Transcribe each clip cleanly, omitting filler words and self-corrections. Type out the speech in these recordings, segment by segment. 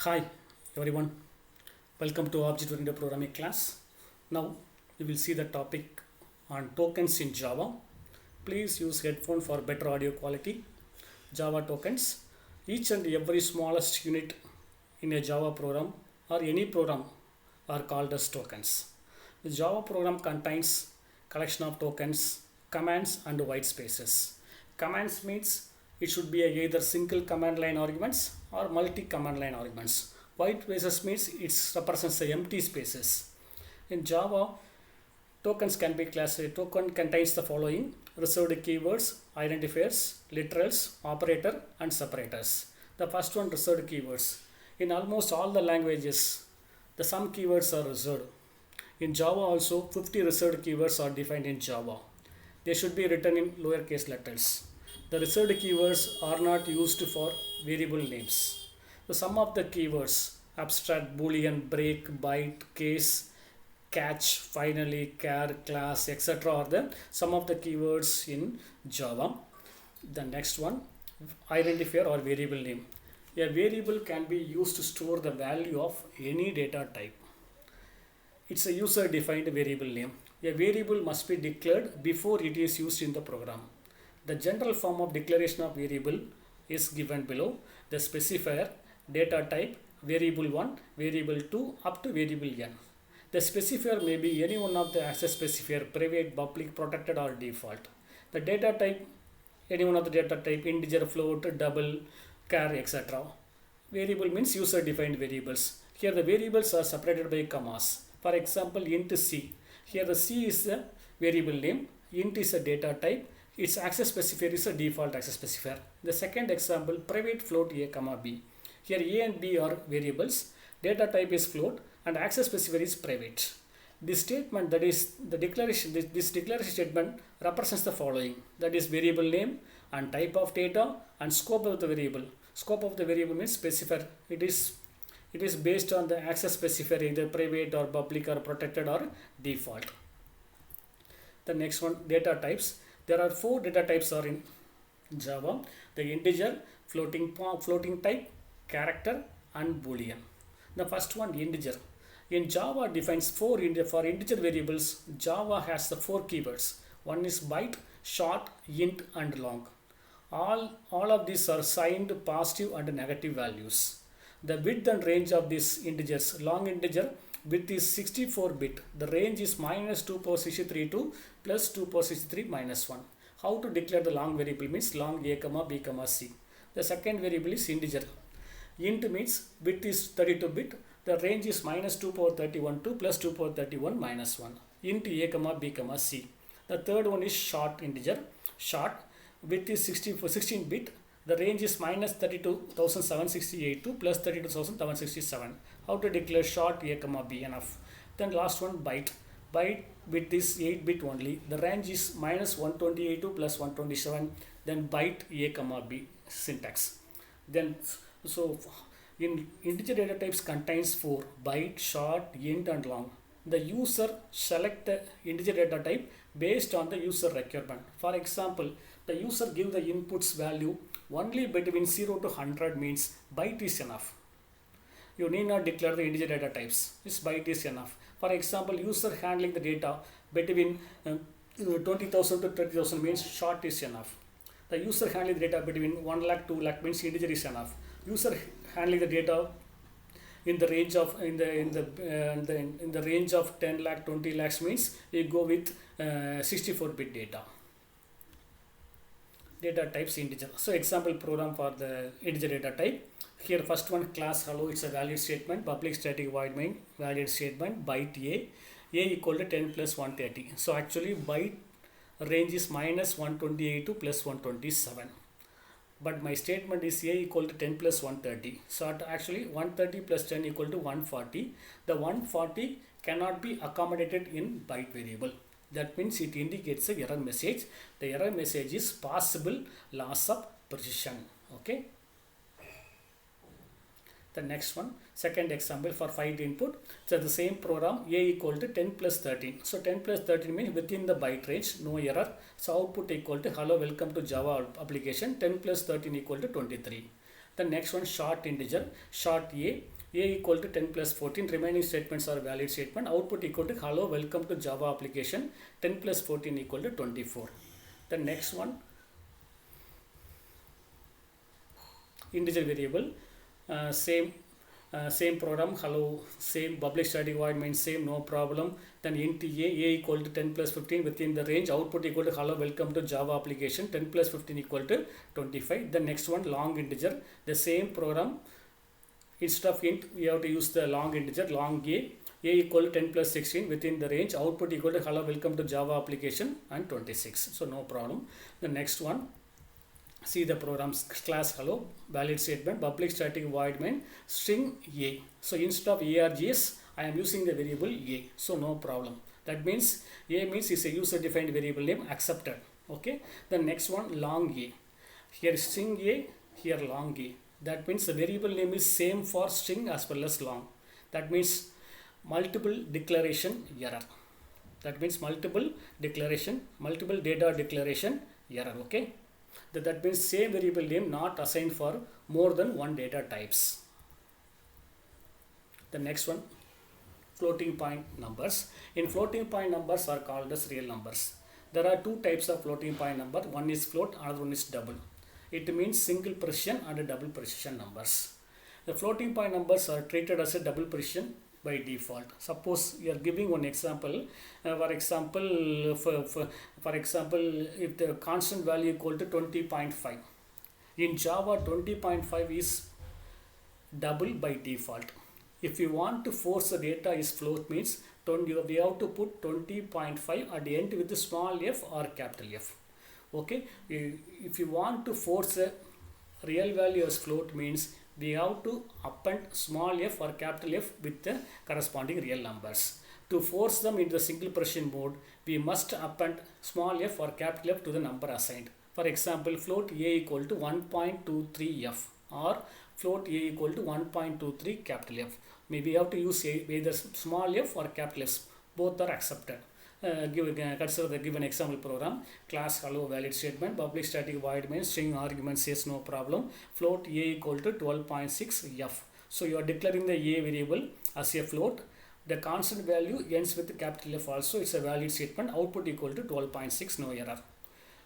Hi everyone, welcome to Object-Oriented Programming class. Now we will see the topic on tokens in Java. Please use headphone for better audio quality. Java tokens. Each and every smallest unit in a Java program or any program are called as tokens. The Java program contains collection of tokens, commands and white spaces. Commands means it should be either single command line arguments or multi command line arguments. White spaces means it represents the empty spaces. In Java, tokens can be classified. Token contains the following: reserved keywords, identifiers, literals, operator and separators. The first one, reserved keywords. In almost all the languages, some keywords are reserved. In Java also 50 reserved keywords are defined in Java. They should be written in lowercase letters. The reserved keywords are not used for variable names. So some of the keywords: abstract, boolean, break, byte, case, catch, finally, char, class, etc. are the some of the keywords in Java. The next one, identifier or variable name. A variable can be used to store the value of any data type. It's a user defined variable name. A variable must be declared before it is used in the program. The general form of declaration of variable is given below. The specifier, data type, variable 1, variable 2 up to variable n. The specifier may be any one of the access specifier: private, public, protected or default. The data type, any one of the data type: integer, float, double, char, etc. Variable means user defined variables. Here the variables are separated by commas. For example, int c. Here the c is the variable name, int is a data type, its access specifier is a default access specifier. The second example, private float a comma b. Here a and b are variables, data type is float and access specifier is private. This statement, that is the declaration, this declaration statement represents the following: that is variable name and type of data and scope of the variable. Scope of the variable means specifier. It is based on the access specifier, either private or public or protected or default. The next one, data types. There are 4 data types are in Java: the integer, floating type, character and boolean. The first one, integer. In Java defines for integer variables. Java has the 4 keywords. One is byte, short, int and long. All of these are signed positive and negative values. The width and range of these integers: long integer width is 64 bit. The range is -2 power 63 to +2 power 63 -1. How to declare the long variable means long a comma b comma c. The second variable is integer. Int means width is 32 bit. The range is -2 power 31 to +2 power 31 -1. Int a comma b comma c. The third one is short integer. Short width is 16 bit. The range is -32,768 to +32,767. How to declare short a comma b? Enough. Then last one, byte. Byte width is 8 bit only. The range is -128 to +127. Then byte a comma b syntax. Then so in integer data types contains 4: byte, short, int and long. The user select the integer data type based on the user requirement. For example, the user give the inputs value only between 0 to 100 means byte is enough. You need not declare the integer data types. This byte is enough. For example, user handling the data between 20,000 to 30,000 means short is enough. The user handling the data between 1 lakh 2 lakh means integer is enough. User handling the data in the range of in the range of 10 lakh 20 lakhs means you go with 64 bit data. Data types integer. So example program for the integer data type. Here first one, class hello, it's a valid statement. Public static void main, valid statement. Byte a equal to 10 plus 130. So actually byte range is -128 to +127. But my statement is a equal to 10 plus 130. So actually 130 plus 10 equal to 140. The 140 cannot be accommodated in byte variable. That means it indicates a error message. The error message is possible loss of precision. Okay. The next one, second example for 5 input. So the same program, a equal to 10 plus 13. So 10 plus 13 means within the byte range, no error. So output equal to hello, welcome to Java application. 10 plus 13 equal to 23. The next one, short integer, short a equal to 10 plus 14, remaining statements are valid statement, output equal to hello welcome to Java application, 10 plus 14 equal to 24. The next one, integer variable, same program, hello, same public static void main, same, no problem. Then int a equal to 10 plus 15 within the range, output equal to hello welcome to Java application, 10 plus 15 equal to 25. The next one, long integer, the same program, instead of int we have to use the long integer, long a equal to 10 plus 16 within the range, output equal to hello welcome to Java application and 26. So no problem. The next one, see the program's class hello, valid statement, public static void main, string a. So instead of args, I am using the variable a. So no problem. That means a means is a user defined variable name, accepted. Okay. The next one, long a. Here string a, here long a. That means the variable name is same for string as well as long. That means multiple declaration error. That means multiple declaration, multiple data declaration error. Okay. That means same variable name not assigned for more than one data types. The next one, floating point numbers. In floating point numbers are called as real numbers. There are two types of floating point number. One is float, another one is double. It means single precision and double precision numbers. The floating point numbers are treated as a double precision by default. Suppose you are giving one example. For example, if the constant value equal to 20.5. In Java, 20.5 is double by default. If you want to force the data is float, means we have to put 20.5 at the end with the small f or capital F. Okay. If you want to force a real value as float, means we have to append small f or capital F with the corresponding real numbers. To force them into the single precision mode, we must append small f or capital F to the number assigned. For example, float a equal to 1.23 f or float a equal to 1.23 capital F. Maybe we have to use either small f or capital F. Both are accepted. Consider the given example program. Class hello valid statement, public static void main, string argument says no problem, float a equal to 12.6 f. So you are declaring the a variable as a float. The constant value ends with the capital F also. It's a valid statement. Output equal to 12.6, no error.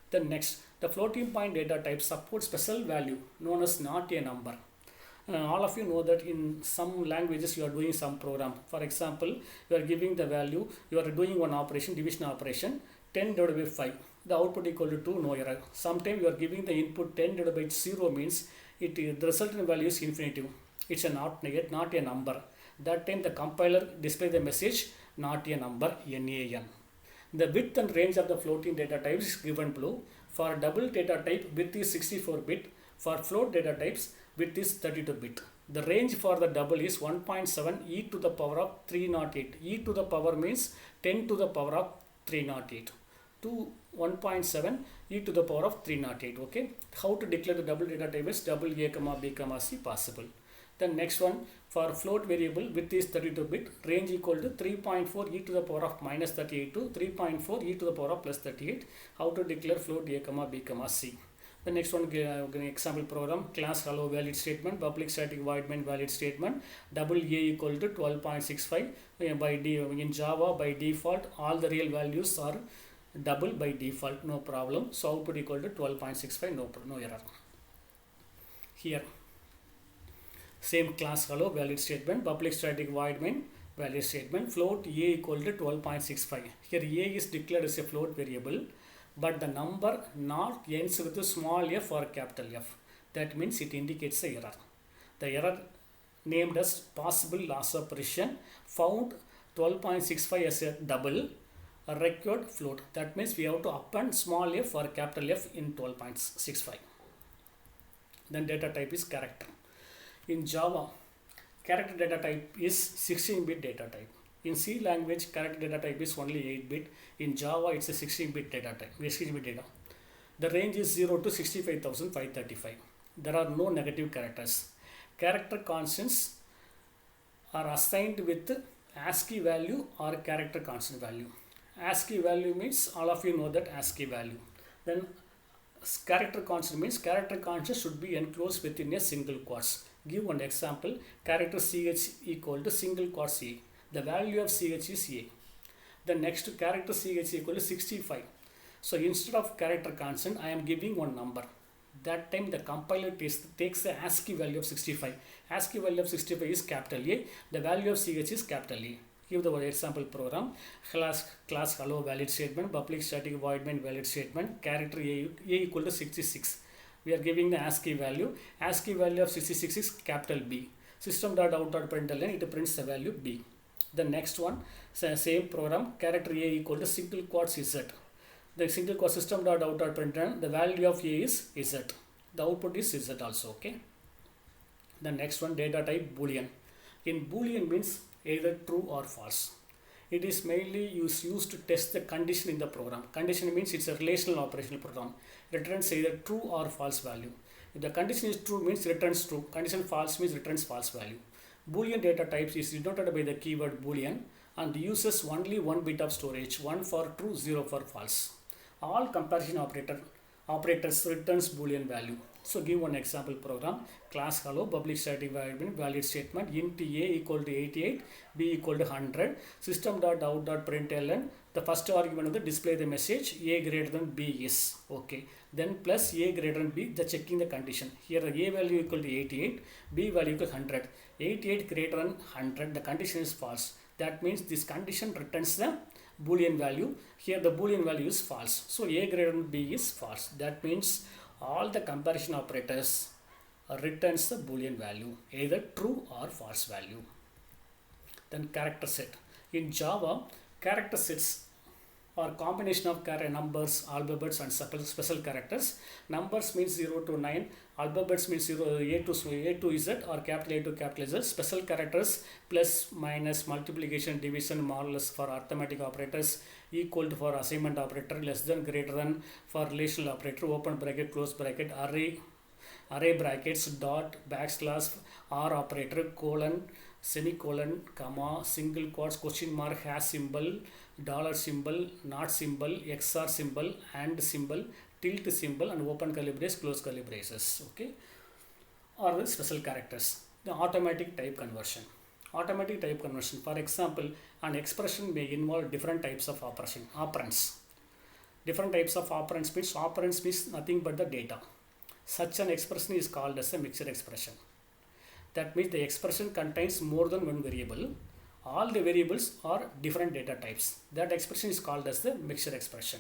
Then next, the floating point data type supports special value known as not a number. All of you know that in some languages you are doing some program. For example, you are giving the value, you are doing one operation, division operation, 10 divided by 5. The output equal to 2, no error. Sometimes you are giving the input 10 divided by 0 means the resultant value is infinitive. It's not a number. That time the compiler display the message not a number, NaN. The width and range of the floating data types is given below. For double data type, width is 64-bit. For float data types, width is 32-bit. The range for the double is 1.7 e to the power of 308. E to the power means 10 to the power of 308. To 1.7 e to the power of 308. Okay. How to declare the double data type is double a comma b comma c possible. Then next one, for float variable, width is 32-bit, range equal to 3.4 e to the power of minus 38 to 3.4 e to the power of plus 38. How to declare float a comma b comma c. The next one, example program, class hello valid statement, public static void main valid statement, double a equal to 12.65. In Java by default all the real values are double by default, no problem. So output equal to 12.65, no error. Here same class hello valid statement, public static void main valid statement, float a equal to 12.65. Here a is declared as a float variable, but the number not ends with a small f or capital F. That means it indicates the error. The error named as possible loss of precision, found 12.65 as a double, a required float. That means we have to append small f or capital F in 12.65. Then data type is character. In Java, character data type is 16-bit data type. In C language, character data type is only 8-bit. In Java, it's a 16-bit data type, 16-bit data. The range is 0 to 65,535. There are no negative characters. Character constants are assigned with ASCII value or character constant value. ASCII value means all of you know that ASCII value. Then character constant means character constant should be enclosed within a single quotes. Give one example. Character ch equal to single quotes a. The value of ch is a. The next character ch equal to 65. So instead of character constant, I am giving one number. That time the compiler takes the ASCII value of 65. ASCII value of 65 is capital A. The value of ch is capital A. Give the example program. Class hello valid statement, public static void main valid statement, character a equal to 66. We are giving the ASCII value. ASCII value of 66 is capital B. System.out.println, it prints the value B. The next one, same program, character a equal to single quotes z. The single quote system.out.println, the value of a is z. The output is z also. Okay. The next one, data type boolean. In boolean means either true or false. It is mainly used to test the condition in the program. Condition means it's a relational operational program. Returns either true or false value. If the condition is true means returns true. Condition false means returns false value. Boolean data types is denoted by the keyword boolean and uses only one bit of storage, 1 for true, 0 for false. All comparison operators returns boolean value. So give one example program. Class hello, public static void valid statement, int a equal to 88, b equal to 100, system.out.println, the first argument of the display the message a greater than b is. Okay. Then plus a greater than b, the checking the condition. Here the a value equal to 88, b value equal to 100. 88 greater than 100, the condition is false. That means this condition returns the boolean value. Here the boolean value is false. So a greater than b is false. That means all the comparison operators returns the boolean value, either true or false value. Then character set. In Java, character sets are combination of numbers, alphabets and special characters. Numbers means 0 to 9, alphabets means A to Z or capital A to capital Z. Special characters plus, minus, multiplication, division, more or less for arithmetic operators, equal to for assignment operator, less than, greater than for relational operator, open bracket, close bracket, array brackets, dot, backslash, r operator, colon, semicolon, comma, single quotes, question mark, hash symbol, dollar symbol, not symbol, XOR symbol, and symbol, tilt symbol, and open curly braces, close curly braces. Okay, or the special characters. The automatic type conversion. Automatic type conversion. For example, an expression may involve different types of operands. Different types of operands means nothing but the data. Such an expression is called as a mixed expression. That means the expression contains more than one variable. All the variables are different data types. That expression is called as the mixed expression.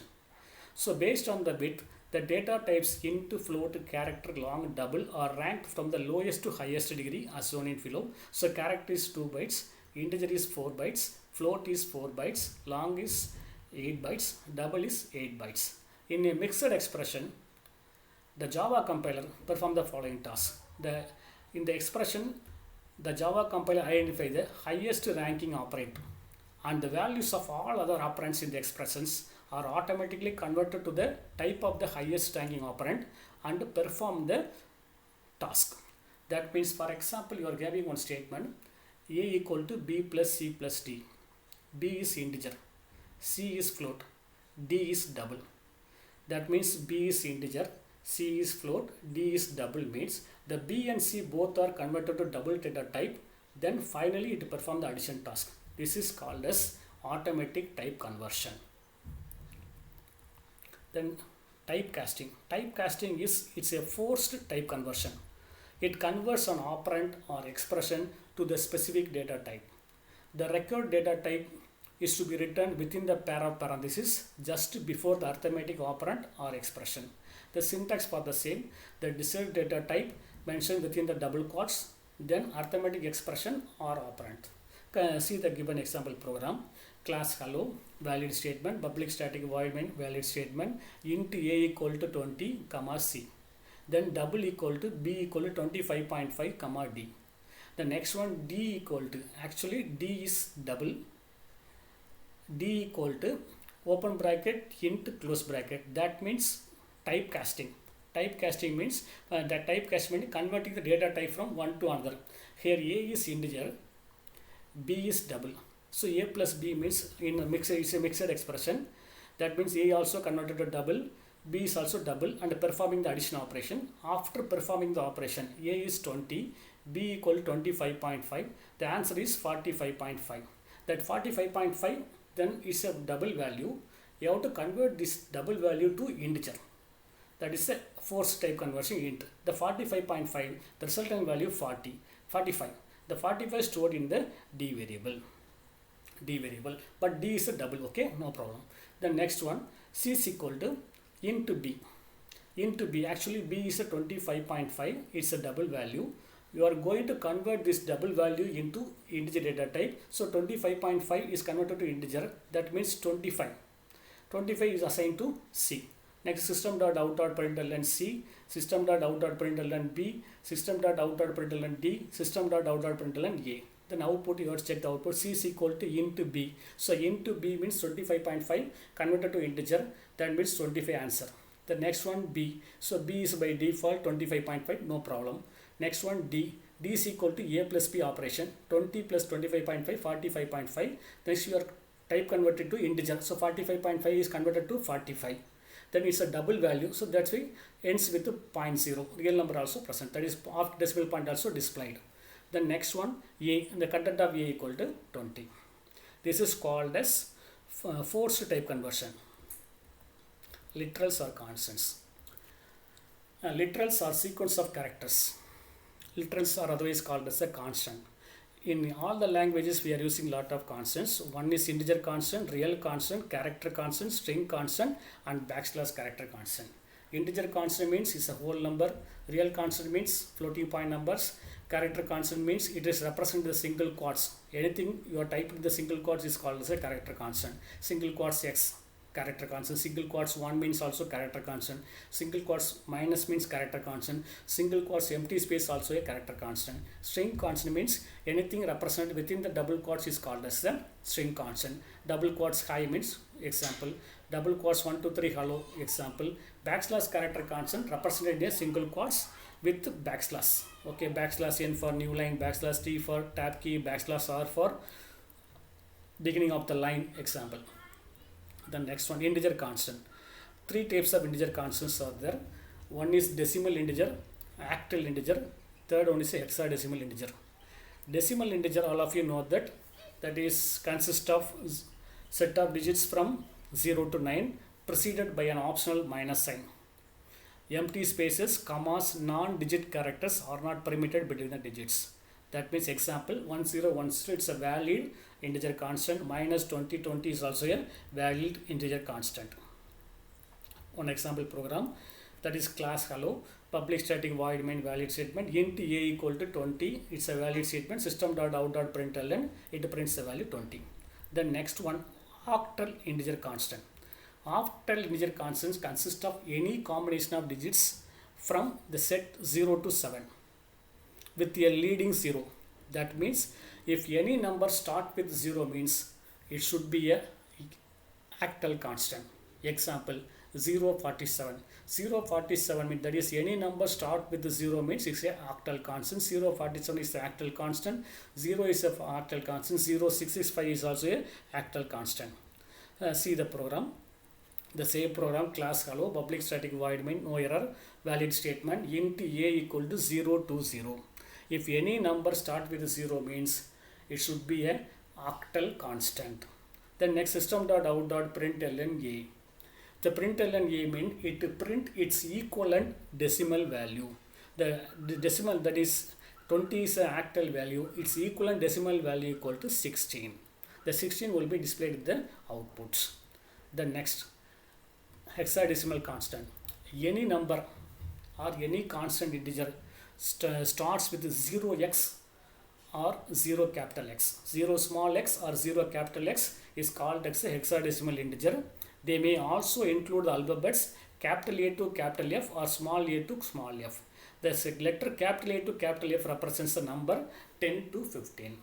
So based on the bit, the data types int, float, character, long, double are ranked from the lowest to highest degree as shown in below. So character is 2 bytes, integer is 4 bytes, float is 4 bytes, long is 8 bytes, double is 8 bytes. In a mixed expression, the Java compiler performs the following task. In the expression, the Java compiler identifies the highest ranking operand, and the values of all other operands in the expressions are automatically converted to the type of the highest ranking operand and perform the task. That means, for example, you are giving one statement, a equal to b plus c plus d. B is integer, c is float, d is double. That means b is integer, c is float, d is double means the b and c both are converted to double data type. Then finally it performs the addition task. This is called as automatic type conversion. Then typecasting. Typecasting it's a forced type conversion. It converts an operand or expression to the specific data type. The required data type is to be written within the pair of parentheses just before the arithmetic operand or expression. The syntax for the same, the desired data type mentioned within the double quotes, then arithmetic expression or operand. See the given example program. Class hello, valid statement, public static void main valid statement, int a equal to 20, comma c. Then double equal to b equal to 25.5, comma d. The next one d equal to, actually d is double, d equal to open bracket int close bracket. That means typecasting. Typecasting means that typecasting means converting the data type from one to another. Here a is integer, b is double. So a plus b means in a mixed, it's a mixed expression. That means a also converted to double, B is also double and performing the addition operation. After performing the operation, A is 20, B equal to 25.5. The answer is 45.5. That 45.5 then is a double value. You have to convert this double value to integer. That is a force type conversion int. The 45.5, the resultant value 45. The 45 is stored in the D variable. But D is a double, okay, no problem. The next one, C is equal to into B. Into B, actually B is a 25.5, it's a double value. You are going to convert this double value into integer data type. So 25.5 is converted to integer, that means 25. 25 is assigned to C. Next, system.out.println C, system.out.println B, system.out.println D, system.out.println A. Then output, you have to check the output. C is equal to into B. So into B means 25.5 converted to integer, that means 25 answer. The next one B. So B is by default 25.5, no problem. Next one D. D is equal to A plus B operation. 20 plus 25.5, 45.5. Next you are type converted to integer. So 45.5 is converted to 45. Then it's a double value. So that's why ends with 0.0. Real number also present. That is after decimal point also displayed. The next one A. The content of A equal to 20. This is called as forced type conversion. Literals or constants. Literals are sequence of characters. Literals are otherwise called as a constant. In all the languages we are using lot of constants. One is integer constant, real constant, character constant, string constant and backslash character constant. Integer constant means it's a whole number. Real constant means floating point numbers. Character constant means it is represented the single quotes. Anything you are typing the single quotes is called as a character constant. Single quotes X, character constant. Single quotes 1 means also character constant. Single quotes minus means character constant. Single quotes empty space also a character constant. String constant means anything represented within the double quotes is called as the string constant. Double quotes high means example. Double quotes 1, 2, 3 hello example. Backslash character constant represented in a single quotes with backslash. Okay, backslash n for new line, backslash t for tab key, backslash r for beginning of the line example. The next one, integer constant. Three types of integer constants are there. One is decimal integer, octal integer. Third one is hexadecimal integer. Decimal integer, all of you know that is consists of set of digits from 0 to 9 preceded by an optional minus sign. Empty spaces, commas, non-digit characters are not permitted between the digits. That means example 1010, it's a valid integer constant. Minus 2020 is also a valid integer constant. One example program, that is class hello, public static void main valid statement, int a equal to 20, it's a valid statement. System.out.println, it prints the value 20. The next one, octal integer constant. Octal integer constants consist of any combination of digits from the set 0 to 7 with a leading 0. That means if any number start with 0 means it should be a octal constant. Example 047. 047 means that is any number start with 0 means it's a octal constant. 047 is the octal constant. 0 is a octal constant. 0665 is also a octal constant. See the program. The same program, class hello, public static void main, no error, valid statement, int a equal to 0 to 0. If any number start with 0 means it should be a octal constant. Then next, system.out.println a. The println a means it print its equivalent decimal value. The decimal, that is 20 is an octal value, its equivalent decimal value equal to 16. The 16 will be displayed in the outputs. The next, hexadecimal constant. Any number or any constant integer starts with 0x or 0 capital X. 0 small x or 0 capital X is called as a hexadecimal integer. They may also include the alphabets capital A to capital F or small a to small f. The letter capital A to capital F represents the number 10 to 15.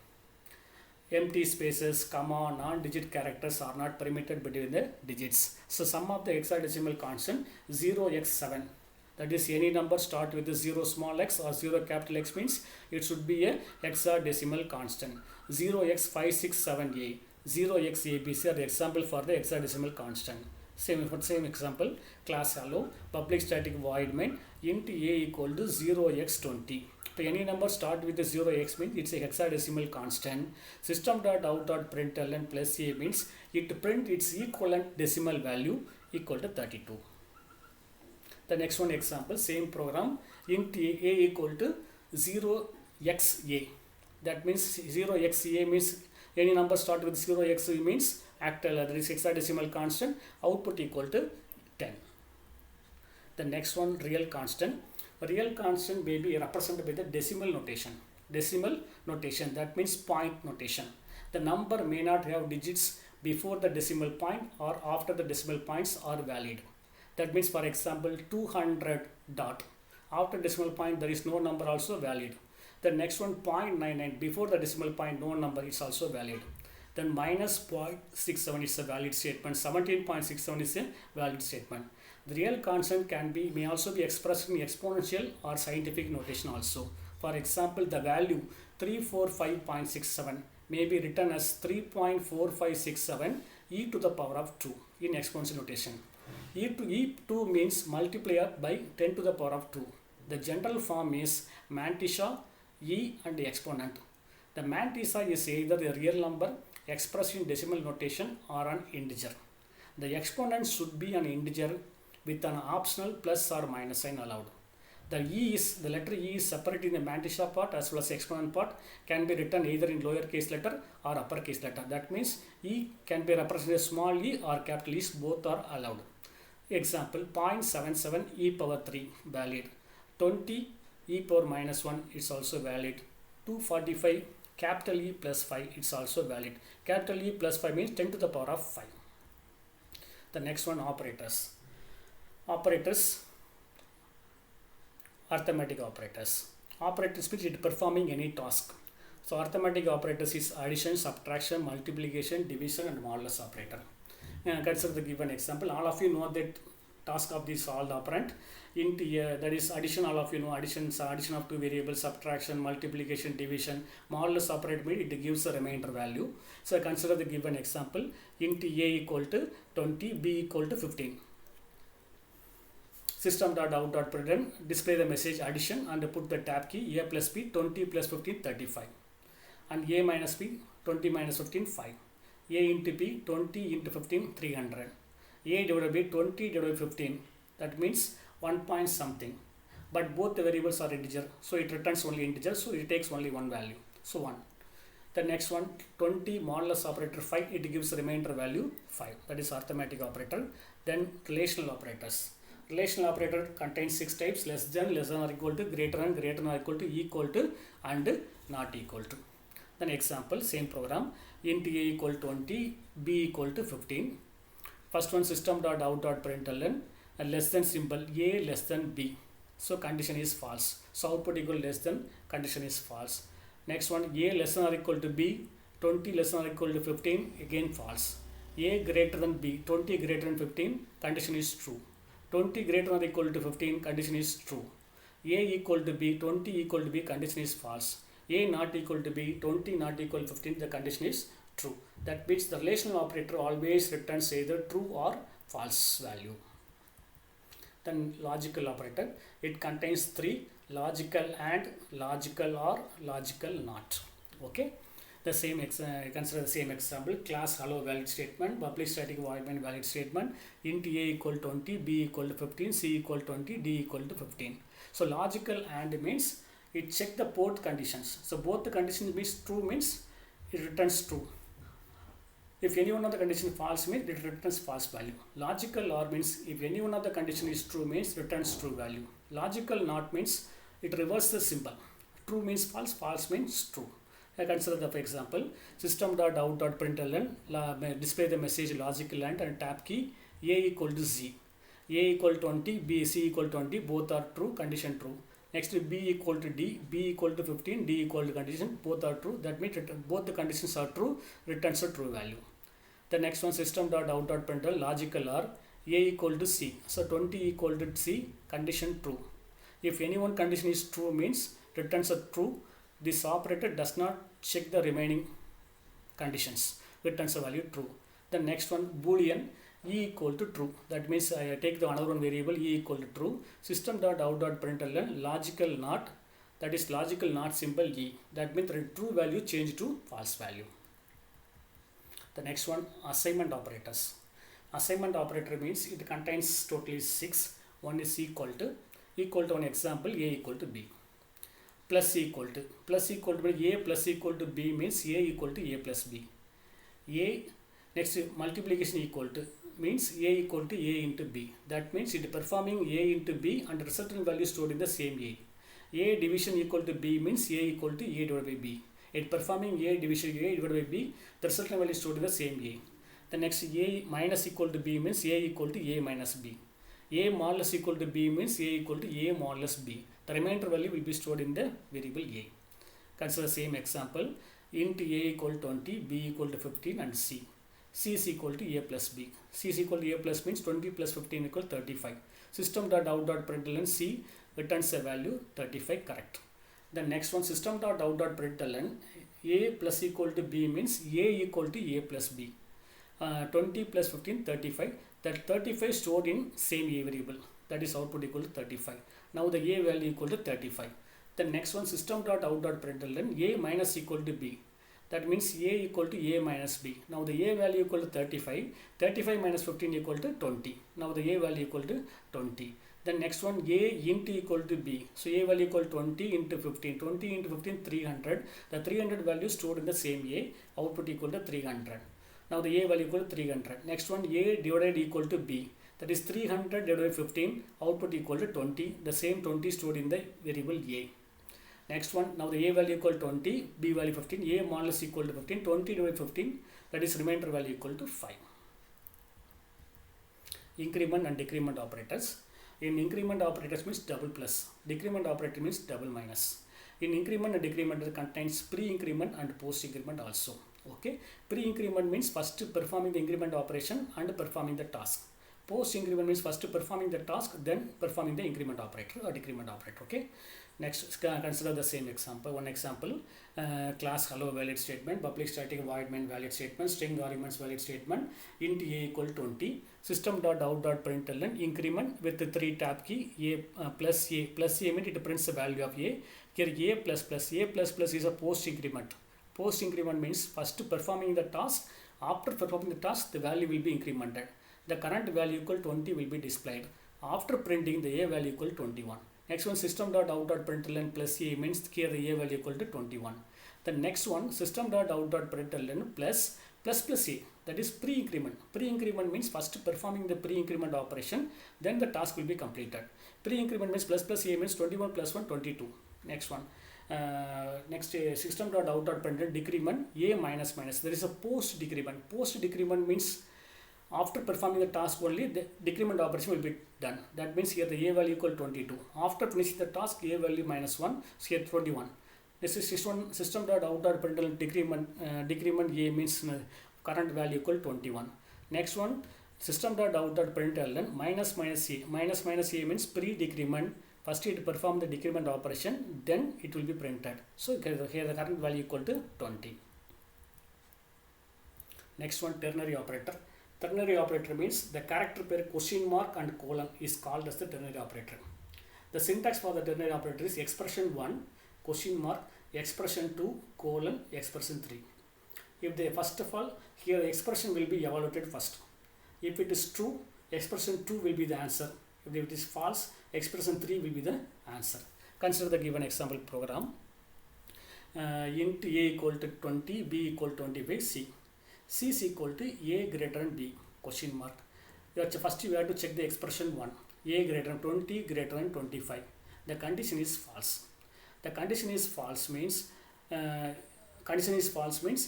Empty spaces, comma, non-digit characters are not permitted between the digits. So sum of the hexadecimal constant 0x7. That is any number start with 0 small x or 0 capital X means it should be a hexadecimal constant. 0x567a, 0x abc are the example for the hexadecimal constant. Same example, class hello, public static void main int a equal to 0x20. So any number start with the 0x means it's a hexadecimal constant. System.out.println plus a means it print its equivalent decimal value equal to 32. The next one example, same program, int a equal to 0xa. That means 0xa means any number start with 0x means actual, that is hexadecimal constant, output equal to 10. The next one, real constant. Real constant may be represented by the decimal notation. Decimal notation, that means point notation. The number may not have digits before the decimal point or after the decimal points are valid. That means, for example, 200 dot. After decimal point, there is no number also valid. The next one, 0.99. Before the decimal point, no number is also valid. Then minus 0.67 is a valid statement. 17.67 is a valid statement. The real constant may also be expressed in exponential or scientific notation also. For example, the value 345.67 may be written as 3.4567 e to the power of 2 in exponential notation. E2 means multiplier by 10 to the power of 2. The general form is mantissa e and the exponent. The mantissa is either a real number expressed in decimal notation or an integer. The exponent should be an integer with an optional plus or minus sign allowed. The letter E is separate in the mantissa part as well as exponent part, can be written either in lowercase letter or uppercase letter. That means E can be represented as small e or capital E, both are allowed. Example, 0.77 e power 3 valid. 20 e power minus 1 is also valid. 245 capital E plus 5 is also valid. Capital E plus 5 means 10 to the power of 5. The next one, operators. Operators, arithmetic operators. Operators means it performing any task. So arithmetic operators is addition, subtraction, multiplication, division and modulus operator. Consider the given example. All of you know that task of this solved operand. That is addition, all of you know addition of two variables, subtraction, multiplication, division. Modulus operator means it gives a remainder value. So consider the given example. Int a equal to 20, b equal to 15. System.out.println display the message addition and put the tab key a plus b 20 plus 15 35 and a minus b 20 minus 15 5. A into b 20 into 15 300. A divided by 20 divided by 15, that means 1 point something, but both the variables are integer, so it returns only integer, so it takes only one value, so 1. The next one, 20 modulus operator 5, it gives remainder value 5, that is arithmetic operator. Then relational operators. Relational operator contains 6 types: less than or equal to, greater than or equal to, equal to and not equal to. Then example, same program, int a equal 20, b equal to 15. First one, system.out.println, less than symbol, a less than b, so condition is false, so output equal less than, condition is false. Next one, a less than or equal to b, 20 less than or equal to 15, again false. A greater than b, 20 greater than 15, condition is true. 20 greater than or equal to 15, condition is true. A equal to b, 20 equal to b, condition is false. A not equal to b, 20 not equal to 15, the condition is true. That means the relational operator always returns either true or false value. Then logical operator, it contains 3: logical and, logical or, logical not. Okay. The same consider the same example, class hello valid statement, public static void main valid statement, int a equal 20, b equal to 15, c equal 20, d equal to 15. So logical and means it check the both conditions. So both the conditions means true means it returns true. If any one of the condition false means it returns false value. Logical or means if any one of the condition is true means returns true value. Logical not means it reverses the symbol. True means false, false means true. I consider the, for example, system.out.println display the message logical and tab key a equal to z. A equal 20, b, c equal 20, both are true, condition true. Next, b equal to d, b equal to 15, d equal to condition, both are true. That means both the conditions are true, returns a true value. The next one, system.out.println logical or a equal to c. So 20 equal to c, condition true. If any one condition is true means returns a true. This operator does not check the remaining conditions, returns a value true. The next one, boolean, e equal to true. That means I take the another one variable e equal to true. System dot out dot println logical not, that is logical not symbol e. That means the true value change to false value. The next one, assignment operators. Assignment operator means it contains totally 6. One is equal to one example a equal to b. Plus equal to means a plus equal to b means a equal to a plus b. A next multiplication equal to means a equal to a into b. That means it performing a into b and resultant value stored in the same a. A division equal to b means a equal to a divided by b. It performing a division a divided by b, the resultant value stored in the same a. The next a minus equal to b means a equal to a minus b. A modulus equal to b means a equal to a modulus b. The remainder value will be stored in the variable a. Consider the same example. Int a equal to 20, b equal to 15 and c. C is equal to a plus b. C is equal to a plus means 20 plus 15 equal 35. System dot out dot println c returns a value 35, correct. The next one, system dot out dot println a plus equal to b means a equal to a plus b. 20 plus 15 35. That 35 stored in same a variable, that is output equal to 35. Now the a value equal to 35. The next one, system dot out dot println a minus equal to b. That means a equal to a minus b. Now the a value equal to 35. 35 minus 15 equal to 20. Now the a value equal to 20. Then next one, a int equal to b. So a value equal to 20 into 15. 20 into 15 300. The 300 value stored in the same a. Output equal to 300. Now the a value equal to 300. Next one, a divided equal to b. That is 300 divided by 15. Output equal to 20. The same 20 stored in the variable a. Next one, now the a value equal to 20, b value 15, a modulus equal to 15, 20 divided by 15, that is remainder value equal to 5. Increment and decrement operators. In increment operators means double plus, decrement operator means double minus. In increment and decrement it contains pre-increment and post-increment also. Okay, pre-increment means first performing the increment operation and performing the task. Post-increment means first performing the task, then performing the increment operator or decrement operator. Okay. Next, consider the same example. One example, class hello valid statement, public static void main valid statement, string arguments valid statement, int a equal 20, system dot out dot println increment with the 3 tab key, a plus a means it prints the value of a. Here a plus is a post increment. Post increment means first performing the task, after performing the task the value will be incremented. The current value equal 20 will be displayed. After printing the a value equal 21. Next one, system dot out dot println plus a means here the a value equal to 21. The next one, system dot out dot println plus a, that is pre-increment. Pre-increment means first performing the pre-increment operation, then the task will be completed. Pre-increment means plus a means 21 plus 1 22. Next one, system dot out dot println decrement a minus. There is a post decrement. Post decrement means after performing the task only the decrement operation will be done. That means here the a value equal 22. After finishing the task, a value minus 1, so here 21. This is system dot out dot println decrement a means current value equal 21. Next one, system dot out dot println minus a. Minus a means pre-decrement. First it perform the decrement operation, then it will be printed. So here the current value equal to 20. Next one, ternary operator. Ternary operator means the character pair question mark and colon is called as the ternary operator. The syntax for the ternary operator is expression 1 question mark, expression 2 colon, expression 3. If they first of all, here the expression will be evaluated first. If it is true, expression 2 will be the answer. If it is false, expression 3 will be the answer. Consider the given example program. Int a equal to 20, b equal to 25, c. C is equal to a greater than b question mark. First you have to check the expression 1. A greater than 20 greater than 25. The condition is false. The condition is false means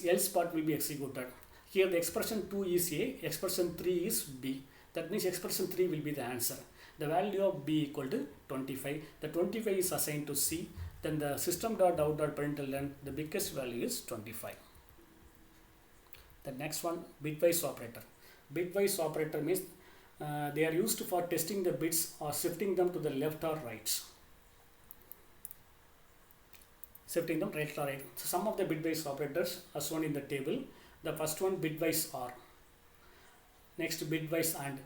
else part will be executed. Here the expression 2 is a, expression 3 is b. That means expression 3 will be the answer. The value of b equal to 25. The 25 is assigned to c. Then the system dot out dot println the biggest value is 25. The next one, bitwise operator. Bitwise operator means they are used for testing the bits or shifting them to the left or right. Shifting them right or right. So some of the bitwise operators are shown in the table. The first one, bitwise OR. Next, bitwise and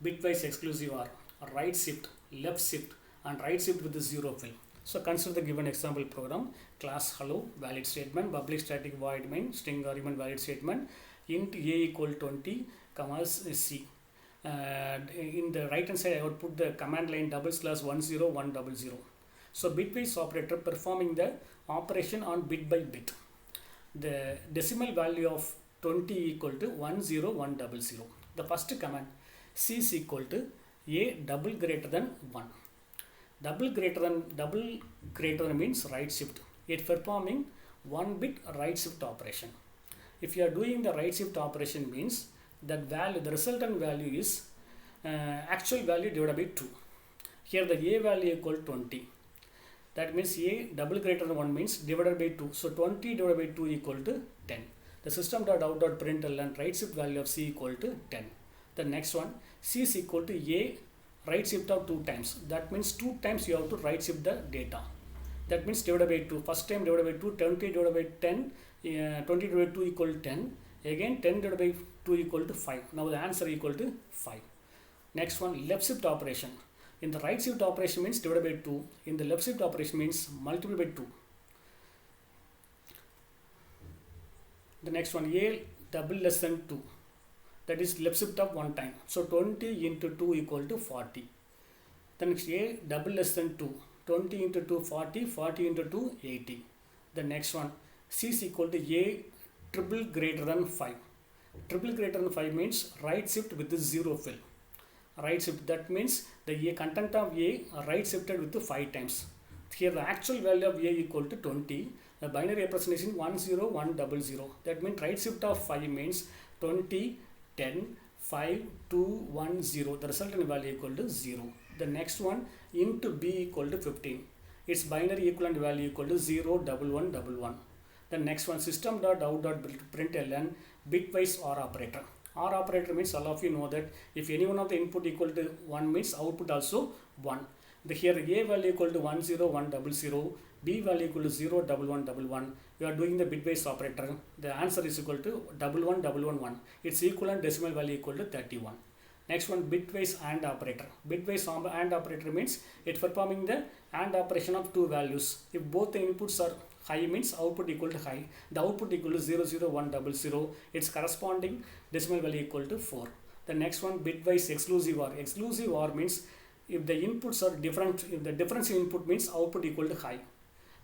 bitwise exclusive OR, right shift, left shift, and right shift with the zero fill. So consider the given example program: class hello, valid statement, public static void main, string argument valid statement, int a equal 20, comma c. In the right hand side, I would put the command line /10100. So bitwise operator performing the operation on bit by bit. The decimal value of 20 equal to 10100. The first command, c is equal to a double greater than 1. Double greater than means right shift. It performing 1 bit right shift operation. If you are doing the right shift operation means that value, the resultant value is actual value divided by 2. Here the a value equal 20. That means a double greater than 1 means divided by 2. So 20 divided by 2 equal to 10. The system.out.println right shift value of c equal to 10. The next one, c is equal to a right shift of 2 times. That means 2 times you have to right shift the data. That means divided by 2. First time divided by 2, 20 divided by 10, 20 divided by 2 equal to 10. Again 10 divided by 2 equal to 5. Now the answer equal to 5. Next one, left shift operation. In the right shift operation means divided by 2. In the left shift operation means multiply by 2. The next one, a double less than 2. That is left shift of 1 time. So 20 into 2 equal to 40. The next, a double less than 2. 20 into 2 40. 40 into 2 80. The next one, c is equal to a triple greater than 5. Triple greater than 5 means right shift with the zero fill. Right shift, that means the a content of a right shifted with the 5 times. Here the actual value of a equal to 20. The binary representation 10100. That means right shift of 5 means 20, 10, 5, 2, 1, 0. The resultant value equal to 0. The next one, into b equal to 15. Its binary equivalent value equal to 0, 1, 1, 1. The next one, system.out.println bitwise OR operator. OR operator means all of you know that if any one of the input equal to 1 means output also 1. Here a value equal to 10100, b value equal to 01111. You are doing the bitwise operator. The answer is equal to 11111. Its equivalent decimal value equal to 31. Next one, bitwise AND operator. Bitwise AND operator means it's performing the AND operation of 2 values. If both the inputs are high means output equal to high. The output equal to 00100. Its corresponding decimal value equal to 4. The next one, bitwise exclusive OR. Exclusive OR means if the inputs are different, if the difference in input means output equal to high.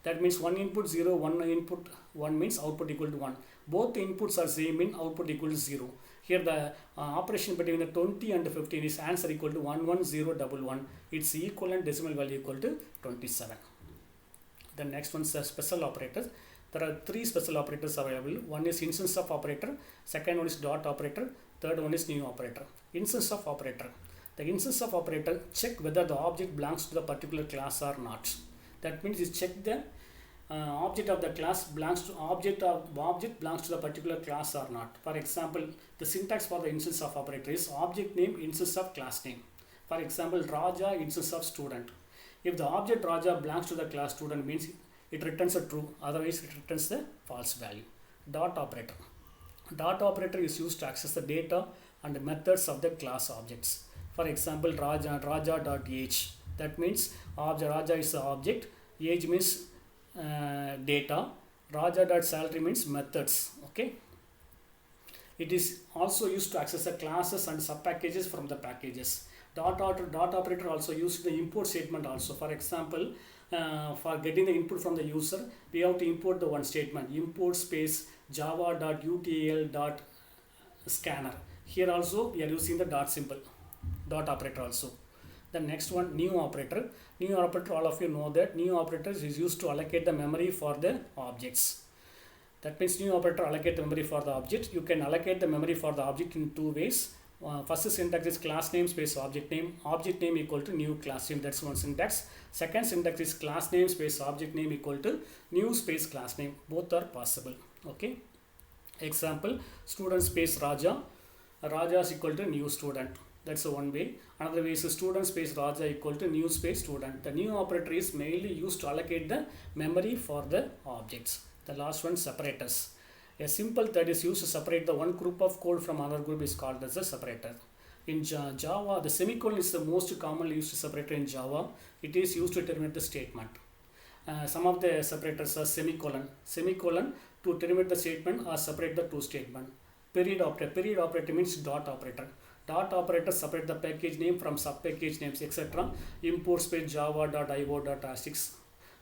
That means one input 0, one input 1 means output equal to 1. Both the inputs are same mean output equal to 0. Here the operation between the 20 and 15 is answer equal to 11011. Its equivalent decimal value equal to 27. The next one is special operators. There are 3 special operators available. One is instance of operator, second one is dot operator, third one is new operator. Instance of operator. The instance of operator check whether the object belongs to the particular class or not. That means it check the object of the class belongs to object belongs to the particular class or not. For example, the syntax for the instance of operator is object name instance of class name. For example, Raja instance of student. If the object Raja belongs to the class student means it returns a true, otherwise it returns the false value. Dot operator. Dot operator is used to access the data and the methods of the class objects. For example, raja.age. That means Raja is the object, age means data, raja.salary means methods. Okay. It is also used to access the classes and subpackages from the packages. Dot operator also used the import statement also. For example, for getting the input from the user, we have to import the one statement, import space java.util.scanner. Here also we are using the dot symbol, dot operator also. The next one, new operator. New operator, all of you know that new operator is used to allocate the memory for the objects. That means new operator allocate the memory for the object. You can allocate the memory for the object in 2 ways. First syntax is class name space object name equal to new class name. That's one syntax. Second syntax is class name space object name equal to new space class name. Both are possible. Okay. Example, student space Raja. Raja is equal to new student. That's one way. Another way is student space Raja equal to new space student. The new operator is mainly used to allocate the memory for the objects. The last one, separators. A simple that is used to separate the one group of code from another group is called as a separator. In Java, the semicolon is the most commonly used separator in Java. It is used to terminate the statement. Some of the separators are semicolon to terminate the statement or separate the two statement. Period operator means dot operator separate the package name from sub package names, etc. Import space java.io.asterisk.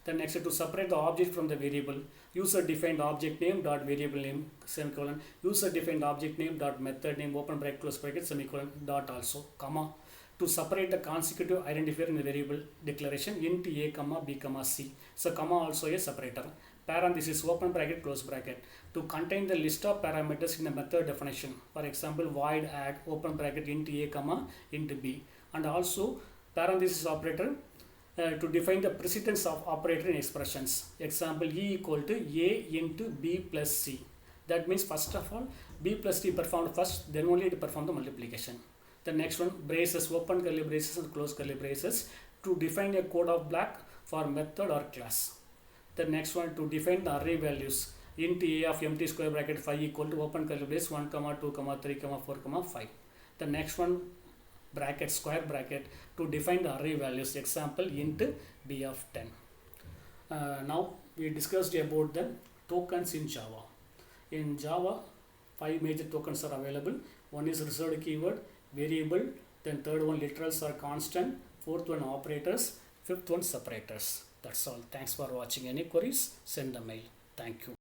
Then next, to separate the object from the variable, user defined object name dot variable name semicolon, user defined object name dot method name open bracket close bracket semicolon dot also comma. To separate the consecutive identifier in the variable declaration int a comma b comma c. So comma also a separator. Parenthesis open bracket close bracket to contain the list of parameters in the method definition. For example, void add open bracket int a comma int b, and also parenthesis operator to define the precedence of operator in expressions. Example, e equal to a into b plus c. That means first of all b plus c performed first, then only it perform the multiplication. The next one, braces, open curly braces and close curly braces to define a code of block for method or class. The next one, to define the array values int a of empty square bracket 5 equal to open curly brace 1 comma 2 comma 3 comma 4 comma 5. The next one, bracket square bracket to define the array values, example int b of 10. Now we discussed about the tokens in Java. In Java, 5 major tokens are available. One is reserved keyword, variable, then third one literals or constant, fourth one operators, fifth one separators. That's all. Thanks for watching. Any queries, send a mail. Thank you.